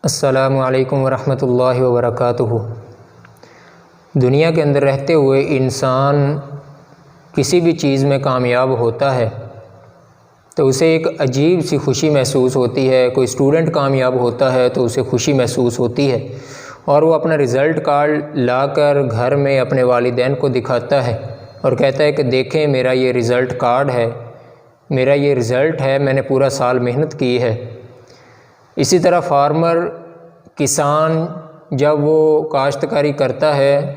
السلام علیکم ورحمۃ اللہ وبرکاتہ۔ دنیا کے اندر رہتے ہوئے انسان کسی بھی چیز میں کامیاب ہوتا ہے تو اسے ایک عجیب سی خوشی محسوس ہوتی ہے۔ کوئی اسٹوڈنٹ کامیاب ہوتا ہے تو اسے خوشی محسوس ہوتی ہے اور وہ اپنا رزلٹ کارڈ لا کر گھر میں اپنے والدین کو دکھاتا ہے اور کہتا ہے کہ دیکھیں میرا یہ رزلٹ کارڈ ہے، میرا یہ رزلٹ ہے، میں نے پورا سال محنت کی ہے۔ اسی طرح فارمر کسان جب وہ کاشتکاری کرتا ہے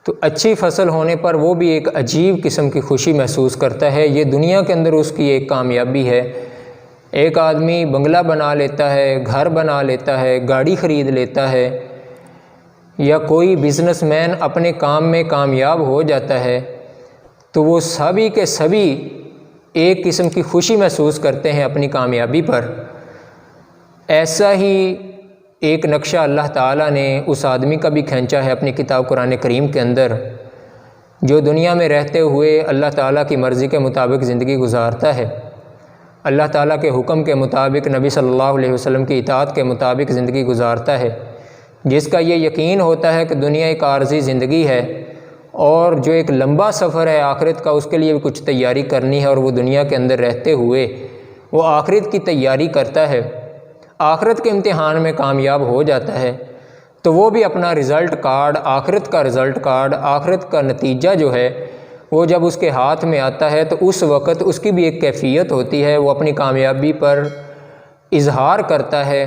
تو اچھی فصل ہونے پر وہ بھی ایک عجیب قسم کی خوشی محسوس کرتا ہے۔ یہ دنیا کے اندر اس کی ایک کامیابی ہے۔ ایک آدمی بنگلہ بنا لیتا ہے، گھر بنا لیتا ہے، گاڑی خرید لیتا ہے، یا کوئی بزنس مین اپنے کام میں کامیاب ہو جاتا ہے تو وہ سبھی کے سبھی ایک قسم کی خوشی محسوس کرتے ہیں اپنی کامیابی پر۔ ایسا ہی ایک نقشہ اللہ تعالیٰ نے اس آدمی کا بھی کھینچا ہے اپنی کتاب قرآن کریم کے اندر، جو دنیا میں رہتے ہوئے اللہ تعالیٰ کی مرضی کے مطابق زندگی گزارتا ہے، اللہ تعالیٰ کے حکم کے مطابق، نبی صلی اللہ علیہ وسلم کی اطاعت کے مطابق زندگی گزارتا ہے، جس کا یہ یقین ہوتا ہے کہ دنیا ایک عارضی زندگی ہے اور جو ایک لمبا سفر ہے آخرت کا، اس کے لیے بھی کچھ تیاری کرنی ہے، اور وہ دنیا کے اندر رہتے ہوئے وہ آخرت کی تیاری کرتا ہے، آخرت کے امتحان میں کامیاب ہو جاتا ہے، تو وہ بھی اپنا رزلٹ کارڈ، آخرت کا رزلٹ کارڈ، آخرت کا نتیجہ جو ہے وہ جب اس کے ہاتھ میں آتا ہے تو اس وقت اس کی بھی ایک کیفیت ہوتی ہے۔ وہ اپنی کامیابی پر اظہار کرتا ہے،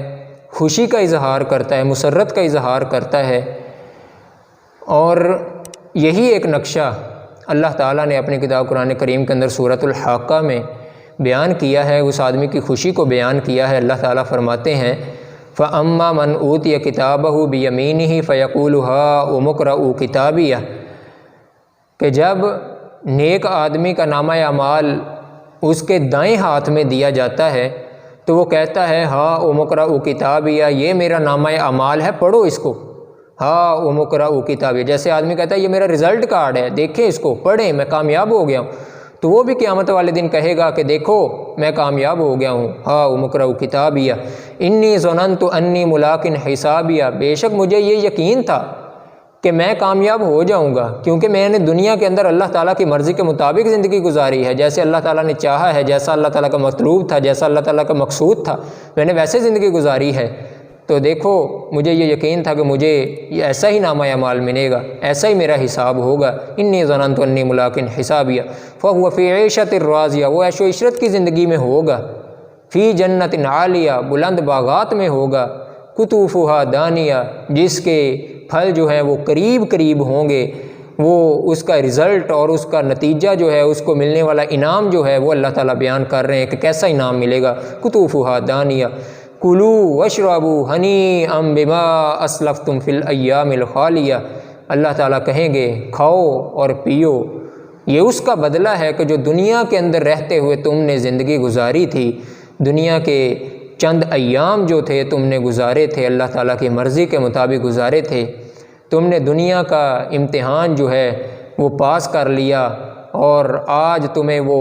خوشی کا اظہار کرتا ہے، مسرت کا اظہار کرتا ہے، اور یہی ایک نقشہ اللہ تعالیٰ نے اپنی کتاب قرآن کریم کے اندر سورۃ الحاقہ میں بیان کیا ہے، اس آدمی کی خوشی کو بیان کیا ہے۔ اللہ تعالیٰ فرماتے ہیں فَأَمَّا مَنْ أُوتِيَ كِتَابَهُ بِيَمِينِهِ فَيَقُولُ هَاؤُمُ اقْرَءُوا كِتَابِيَهْ، کہ جب نیک آدمی کا نامہ اعمال اس کے دائیں ہاتھ میں دیا جاتا ہے تو وہ کہتا ہے هَاؤُمُ اقْرَءُوا كِتَابِيَهْ، یہ میرا نامہ اعمال ہے، پڑھو اس کو، هَاؤُمُ اقْرَءُوا كِتَابِيَهْ، جیسے آدمی کہتا ہے یہ میرا رزلٹ کارڈ ہے، دیکھیں اس کو، پڑھیں، میں کامیاب ہو گیا ہوں، تو وہ بھی قیامت والے دن کہے گا کہ دیکھو میں کامیاب ہو گیا ہوں، ہاؤم اقرؤوا کتابیہ انی ظننت انی ملاق حسابیہ، بے شک مجھے یہ یقین تھا کہ میں کامیاب ہو جاؤں گا، کیونکہ میں نے دنیا کے اندر اللہ تعالیٰ کی مرضی کے مطابق زندگی گزاری ہے، جیسے اللہ تعالیٰ نے چاہا ہے، جیسا اللہ تعالیٰ کا مطلوب تھا، جیسا اللہ تعالیٰ کا مقصود تھا، میں نے ویسے زندگی گزاری ہے، تو دیکھو مجھے یہ یقین تھا کہ مجھے یہ ایسا ہی نامہ اعمال ملے گا، ایسا ہی میرا حساب ہوگا، انی ظننت انی ملاق حسابیہ فہو فی عیشۃ راضیہ، وہ عیش و عشرت کی زندگی میں ہوگا، فی جنت عالیہ، بلند باغات میں ہوگا، قطوفہا دانیہ، جس کے پھل جو ہیں وہ قریب قریب ہوں گے، وہ اس کا رزلٹ اور اس کا نتیجہ جو ہے، اس کو ملنے والا انعام جو ہے وہ اللہ تعالیٰ بیان کر رہے ہیں کہ کیسا انعام ملے گا، قطوفہا دانیہ کلوا واشربوا ہنیئا بما اسلفتم فی الایام الخالیہ، اللہ تعالیٰ کہیں گے کھاؤ اور پیو، یہ اس کا بدلہ ہے کہ جو دنیا کے اندر رہتے ہوئے تم نے زندگی گزاری تھی، دنیا کے چند ایام جو تھے تم نے گزارے تھے، اللہ تعالیٰ کی مرضی کے مطابق گزارے تھے، تم نے دنیا کا امتحان جو ہے وہ پاس کر لیا، اور آج تمہیں وہ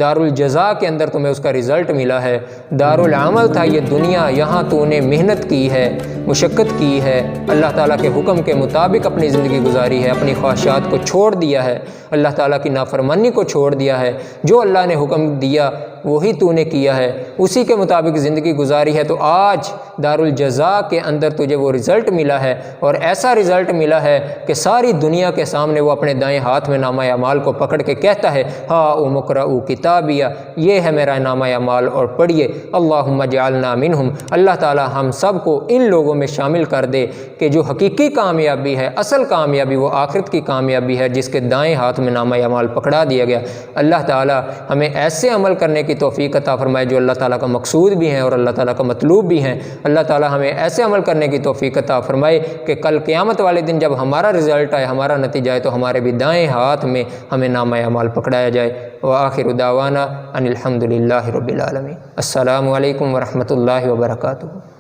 دار الجزا کے اندر تمہیں اس کا رزلٹ ملا ہے۔ دار العمل تھا یہ دنیا، یہاں تو نے محنت کی ہے، مشقت کی ہے، اللہ تعالیٰ کے حکم کے مطابق اپنی زندگی گزاری ہے، اپنی خواہشات کو چھوڑ دیا ہے، اللہ تعالیٰ کی نافرمانی کو چھوڑ دیا ہے، جو اللہ نے حکم دیا وہی تو نے کیا ہے، اسی کے مطابق زندگی گزاری ہے، تو آج دار الجزا کے اندر تجھے وہ رزلٹ ملا ہے، اور ایسا رزلٹ ملا ہے کہ ساری دنیا کے سامنے وہ اپنے دائیں ہاتھ میں نامہ اعمال کو پکڑ کے کہتا ہے ہاؤم اقرؤوا کتابیہ، یہ ہے میرا نامہ اعمال اور پڑھیے۔ اللہم اجعلنا منہم، اللہ تعالی ہم سب کو ان لوگوں میں شامل کر دے کہ جو حقیقی کامیابی ہے، اصل کامیابی وہ آخرت کی کامیابی ہے، جس کے دائیں ہاتھ میں نامہ اعمال پکڑا دیا گیا۔ اللہ تعالی ہمیں ایسے عمل کرنے کی توفیق عطا فرمائے جو اللہ تعالیٰ کا مقصود بھی ہیں اور اللہ تعالیٰ کا مطلوب بھی ہیں۔ اللہ تعالیٰ ہمیں ایسے عمل کرنے کی توفیق عطا فرمائے کہ کل قیامت والے دن جب ہمارا رزلٹ آئے، ہمارا نتیجہ آئے، تو ہمارے بھی دائیں ہاتھ میں ہمیں نامہ اعمال پکڑایا جائے۔ وآخر دعوانا ان الحمد للہ رب العالمین۔ السلام علیکم ورحمۃ اللہ وبرکاتہ۔